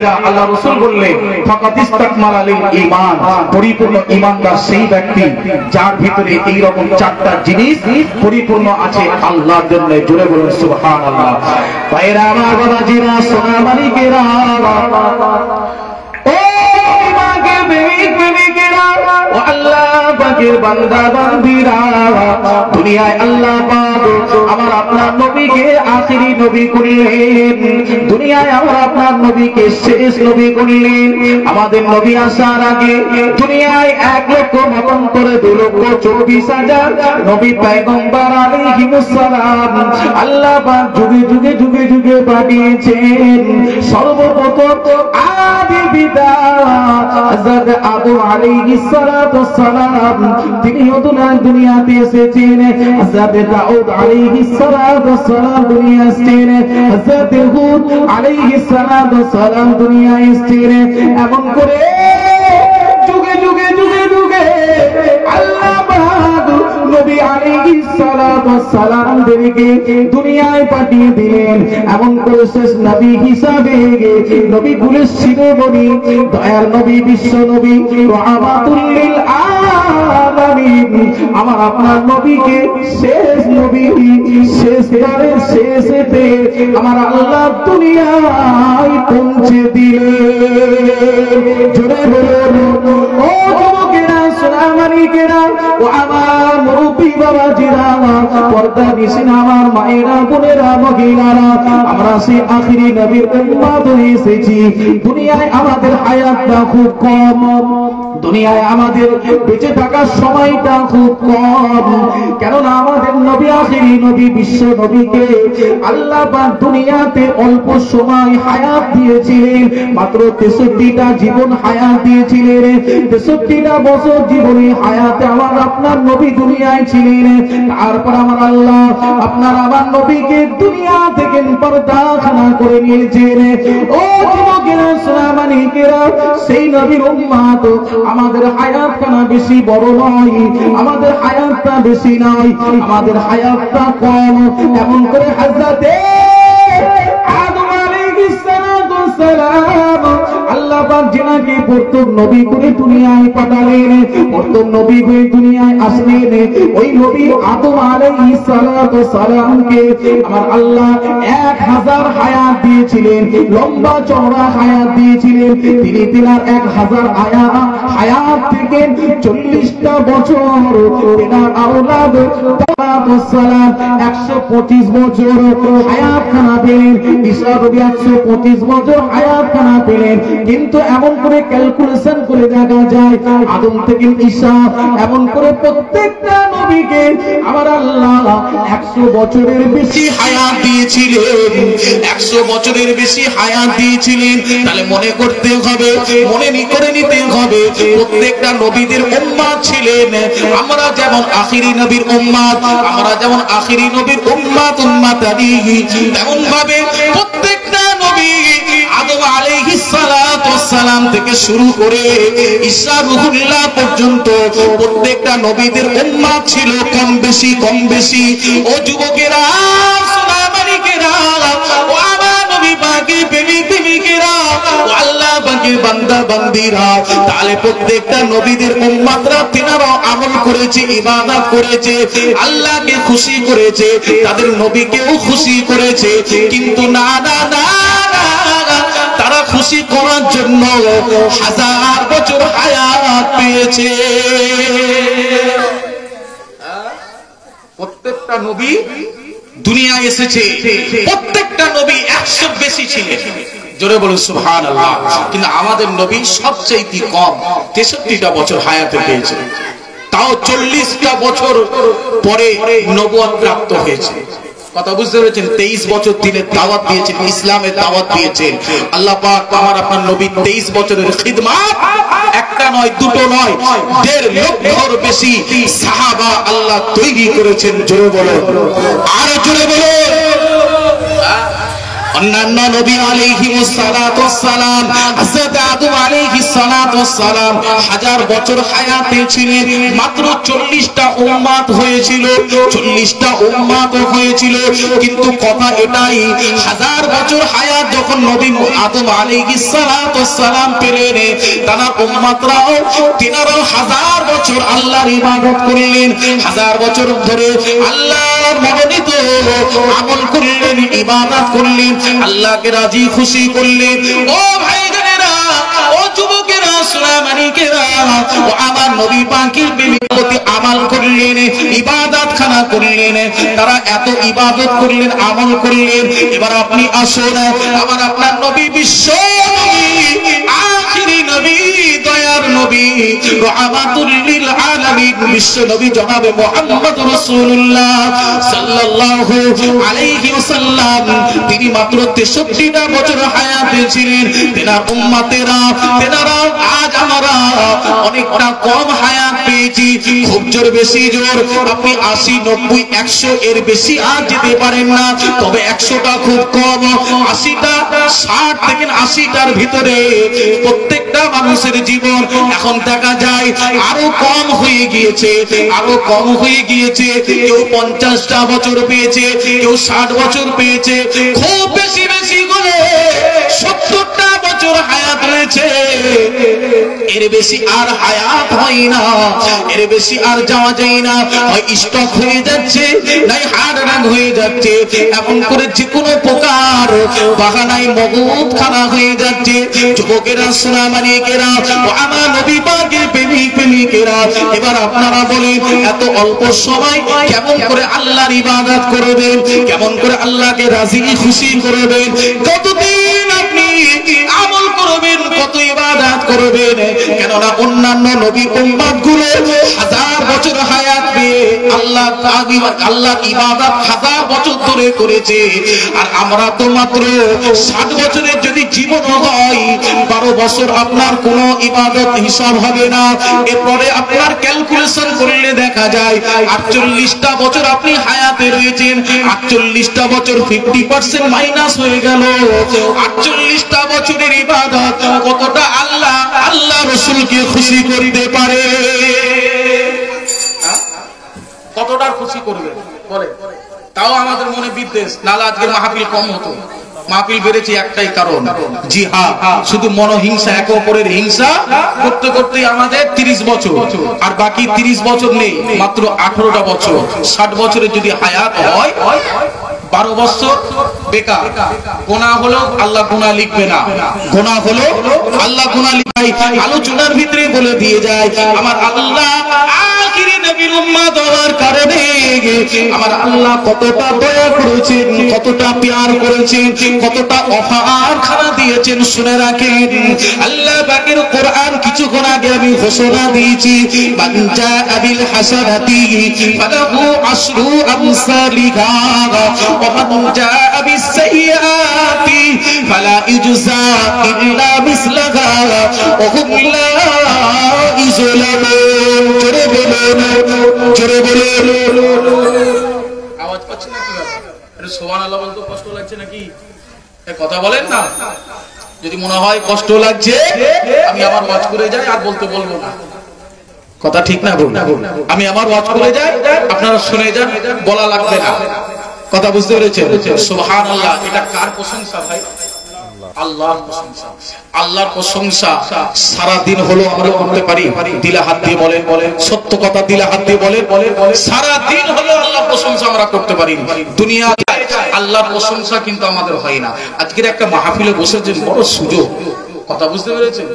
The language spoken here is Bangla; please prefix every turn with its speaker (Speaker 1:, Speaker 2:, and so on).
Speaker 1: আল্লাহ রাসূল বললেন ফাকাদ ইসতাকমালা লিল ঈমান, পরিপূর্ণ ঈমানদার সেই ব্যক্তি যার ভিতরে এই রকম চারটা জিনিস পরিপূর্ণ আছে আল্লাহর জন্য। জোরে বলুন সুবহানাল্লাহ। ভাইরা আমার, বাবাজিরা, সোনা মালিকেরা, ও ঈমানকে প্রেমিকেরা, ও আল্লাহ পাকের বান্দা বান্দীরা, দুনিয়ায় আল্লাহ পাক আমার আপনার নবীকে আখিরি নবী করলেন, দুনিয়ায় আমার আপনার নবীকে শেষ নবী করলেন। আমাদের নবী আসার আগে দুনিয়ায় 1 লক্ষ মতান্তরে 2,24,000 নবী পয়গম্বর আলাইহিমুস সালাম আল্লাহ পাক যুগে যুগে যুগে যুগে পাঠিয়েছেন। সর্বপ্রথম আদি পিতা হযরত আদম আলাইহিস সালাতুস সালাম, তিনি দুনিয়াতে এসেছেন। হযরত দাউদ আলাইহিস সালাতুস সালাম দুনিয়া এসেছেন। হযরত হুদ আলাইহিস সালাতুস সালাম দুনিয়া এসেছেন। এমন করে যুগে যুগে যুগে যুগে আল্লাহ পাক নবী আলাইহিস সালাতুস সালাম দেরকে দুনিয়ায় পাঠিয়ে দিলেন। এমন করে শেষ নবী হিসাবে নবী কুলের শিরোমণি দয়ার নবী, বিশ্ব নবী, রাহমাতুল লিল আলামিন আমার আপনার নবীকে শেষ নবী, শেষবারের শেষেতে আমার আল্লাহ দুনিয়ায় পৌঁছে দিলেন। জোরে বলুন ও যুবকেরা, সোনা মানিকেরা, ও আমার মুরব্বী বাবাজিরা, পর্দা নিশিনা আমার মায়েরা, বোনেরা, মহিলারা, আমরা সেই আখিরি নবীর উম্মত হয়ে এসেছি। দুনিয়ায় আমাদের হায়াতটা খুব কম, দুনিয়ায় আমাদের বেঁচে থাকার সময়টা খুব কম। কেননা আমাদের নবী আখিরি নবী, বিশ্ব নবীকে আল্লাহ পাক দুনিয়াতে অল্প সময় হায়াত দিয়েছিলেন, মাত্র 63টা জীবন হায়াত দিয়েছিলেন। 63টা বছর জীবনে হায়াতে আমার আপনার নবী দুনিয়ায় ছিলেন। তারপর আমার আল্লাহ আপনার আমার নবীকে দুনিয়া থেকে পর্দাখানা করে নিয়েছেন। ও যুবকেরা, সোনা মানিকেরা, সেই নবীর উম্মত আমাদের হায়াতখানা বেশি বড় নয়, আমাদের হায়াতটা বেশি নয়, আমাদের হায়াতটা কম। এমন করে হযরতে আদম আলাইহিস সালাতুস সালাম আল্লাহ পাক যিনাকে প্রথম নবী করে দুনিয়ায় পাঠালেন, প্রথম নবী হয়ে দুনিয়ায় আসলেন, ওই নবী আদম আলাইহিস সালাতুস সালামকে আমার আল্লাহ 1000 হায়াত দিয়েছিলেন, লম্বা চওড়া হায়াত দিয়েছিলেন। তিনি তিনার 1000 হায়াত থেকে 40টা বছর তিনার আওলাদ সালাম 125 বছর হায়াত খানা পেলেন। ঈসা নবী 125 বছর হায়াত খানা পেলেন। কিন্তু এমন করে ক্যালকুলেশন করে দেখা যায় আদম থেকে ঈসা এমন করে প্রত্যেকটা নবীকে আমার আল্লাহ 100 বছরের বেশি হায়াত দিয়েছিলেন, 100 বছরের বেশি হায়াত দিয়েছিলেন। তাহলে মনে করতে হবে, মনে করে নিতে হবে, প্রত্যেকটা নবীদের উম্মত ছিলেন। আমরা যেমন আখিরি নবীর উম্মত, আমরা যেমন আখিরি নবীর উম্মত উম্মতানি, তেমন ভাবে প্রত্যেকটা নবী আদম আলাইহিস সালাতুস সালাম থেকে শুরু করে ঈসা রূহুল্লাহ পর্যন্ত প্রত্যেকটা নবীদের উম্মত ছিল কম বেশি কম বেশি। ও যুবকেরা, সোনা মানিকেরা, ও আমার নবী পাকের প্রেমিকেরা, ও আল্লাহ পাকের বান্দা বান্দীরা, তাহলে প্রত্যেকটা নবীদের উম্মতরা তিনারা আমল করেছে, ইবাদত করেছে, আল্লাহকে খুশি করেছে, তাদের নবীকেও খুশি করেছে। কিন্তু না না না, তারা খুশি করার জন্য 1000 বছর হায়াত পেয়েছে। প্রত্যেকটা নবী দুনিয়ায় এসেছে, প্রত্যেকটা নবী 100 বেশি ছিলেন। জোরে বলুন সুবহানাল্লাহ। কিন্তু আমাদের নবী সবচেয়ে কম 63টা বছর হায়াতে পেয়েছে, তাও 40টা বছর পরে নবুয়ত প্রাপ্ত হয়েছে। কথা বুঝতে পেরেছেন? 23 বছর দিনের দাওয়াত দিয়েছেন, ইসলামের দাওয়াত দিয়েছেন। আল্লাহ পাক আমার আপনার নবী 23 বছরের খিদমত, একটা নয়, দুটো নয়, 1.5 লক্ষর বেশি সাহাবা আল্লাহ তৈরি করেছেন। জোরে বলো, আর জোরে বলো। অন্যান্য নবী আলাইহিস সালাতুস সালাম, হযরত আদম আলাইহিস সালাতুস সালাম হাজার বছর হায়াতে ছিলেন, মাত্র 40টা উম্মত হয়েছিল, 40টা উম্মত হয়েছিল। কিন্তু কথা এটাই, হাজার বছর হায়াত যখন নবী আদম আলাইহিস সালাম পেলেন, তার উম্মতরাও তিনারাও হাজার বছর আল্লাহর ইবাদত করলেন, হাজার বছর ধরে আল্লাহর মনোনীত আমল করলেন, ইবাদত করলেন, আল্লাহকে রাজি খুশি করলেন। ও ভাইজানেরা, ও যুবকেরা, সোনামানিকেরা, ও আমার নবী পাকের প্রতি আমল করলেন, ইবাদত খানা করলেন, তারা এত ইবাদত করলেন, আমল করলেন। এবার আপনি আসুন, আমার আপনার নবী, বিশ্ব নবী, আখিরি নবী, দয়ার নবী, রাহমাতুল লিল আলামিন, বিশ্ব নবী জনাবে মুহাম্মদ রাসূলুল্লাহ সাল্লাল্লাহু আলাইহি ওয়াসাল্লাম, তিনি মাত্র 63টা বছর হায়াতে ছিলেন। তেনার উম্মতেরা, তেনারা আজ আমরা অনেকটা কম হায়াত পেয়েছি, খুব জোর বেশি জোর আপনি 80, 90, 100 এর বেশি আর যেতে পারেন না, তবে 100টা খুব কম, 80টা, 60 থেকে 80টার ভিতরে প্রত্যেকটা মানুষের জীবন এখন দেখা যায় আরো কম হয়ে গিয়েছে, আরো কম হয়ে গিয়েছে। কেউ 50টা বছর পেয়েছে, কেউ 60 বছর পেয়েছে, খুব বেশি বেশি করে 70টা বছর হায়াত রয়েছে। এর বেশি আর হায়াত হয় না, এর বেশি আর যাওয়া যায় না, হয় স্টক হয়ে যাচ্ছে, নাই হার্ট অ্যাটাক হয়ে যাচ্ছে, এমন করে যে কোনো প্রকার বাহানায় মগজ খানা হয়ে যাচ্ছে। যুবকেরা, সোনামানিকেরা, ও আমার নবী পাকের প্রেমিক প্রেমিকেরা, এবার আপনারা বলেন, এত অল্প সময় কেমন করে আল্লাহর ইবাদত করবেন, কেমন করে আল্লাহকে রাজি খুশি করবেন, কতদিন আপনি আমল করবেন, কত ইবাদত করবেন? কেননা অন্যান্য নবী উম্মত গুলো হাজার বছর হায়াত পেয়ে আল্লাহর ইবাদত হাজার বছর ধরে করেছে, আর আমরা তো মাত্র 60 বছরের যদি জীবন হয়, 12 বছর আপনার কোনো ইবাদত হিসাব হবে না। এরপরে আপনার ক্যালকুলেশন করলে দেখা যায় 48টা বছর আপনি হায়াতে রয়েছেন, 48টা বছর 50% মাইনাস হয়ে গেল। 48টা বছরের ইবাদত কতটা আল্লাহ রাসূলকে খুশি করতে পারে? কতটা খুশি করবে বলে? তাও আমাদের মনে বিদ্বেষ, নাহলে আজকে মাহফিল কম হতো। মাহফিল বেড়েছে একটাই কারণ, জি হ্যাঁ, শুধু মনোহিংসা, একে অপরের হিংসা করতে করতে আমাদের 30 বছর, আর বাকি 30 বছর নেই, মাত্র 18টা বছর। 60 বছরের যদি হায়াত হয়, 12 বছর বেকার। গুনাহ হলো আল্লাহ গুনাহ লিখবে না, গুনাহ হলো আল্লাহ গুনাহ লিখাই। আলোচনার ভিতরে বলে দিয়ে যায়, আমার আল্লাহ আখিরি নবীর উম্মত হওয়ার কারণে আমার আল্লাহ কতটা দয়া করেছেন, কতটা প্যার করেছেন, কতটা অফার খানা দিয়েছেন শুনে রাখেন। আল্লাহ পাকের কোরআন কিছুক্ষণ আগে আমি ঘোষণা দিয়েছি, মান জাআ বিল হাসানাতি ফালাহু আশরু আমসালিহা ওয়া মান জাআ বিস সাইয়্যাতি ফালা ইউজা ইল্লা মিসলাহা ওয়া হুম লা ইউযলামুন। জোরে বলুন, জোরে বলুন। আওয়াজ পাচ্ছেন নাকি? আরে সুবহানাল্লাহ বলতে কষ্ট লাগছে নাকি? কথা বলেন না। যদি মনে হয় কষ্ট লাগছে, আমি আবার ওয়াজ করে যাই, আর বলতে বলবো না। কথা ঠিক না? আমি আমার ওয়াজ করে যাই, আপনারা শুনে যান, বলা লাগবে না। কথা বুঝতে পেরেছেন? সুবহানাল্লাহ। এটা কার প্রশংসা ভাই? আল্লাহর প্রশংসা। আল্লাহর প্রশংসা সারা দিন হলো আমরা করতে পারি? দিলে হাত দিয়ে বলেন, সত্য কথা দিলে হাত দিয়ে বলেন, সারা দিন হলো আল্লাহর প্রশংসা আমরা করতে পারি। দুনিয়াতে আল্লাহর প্রশংসা কিন্তু আমাদের হয় না। আজকের একটা মাহফিলে বসেছেন, বড় সুযোগ। কথা বুঝতে পেরেছেন?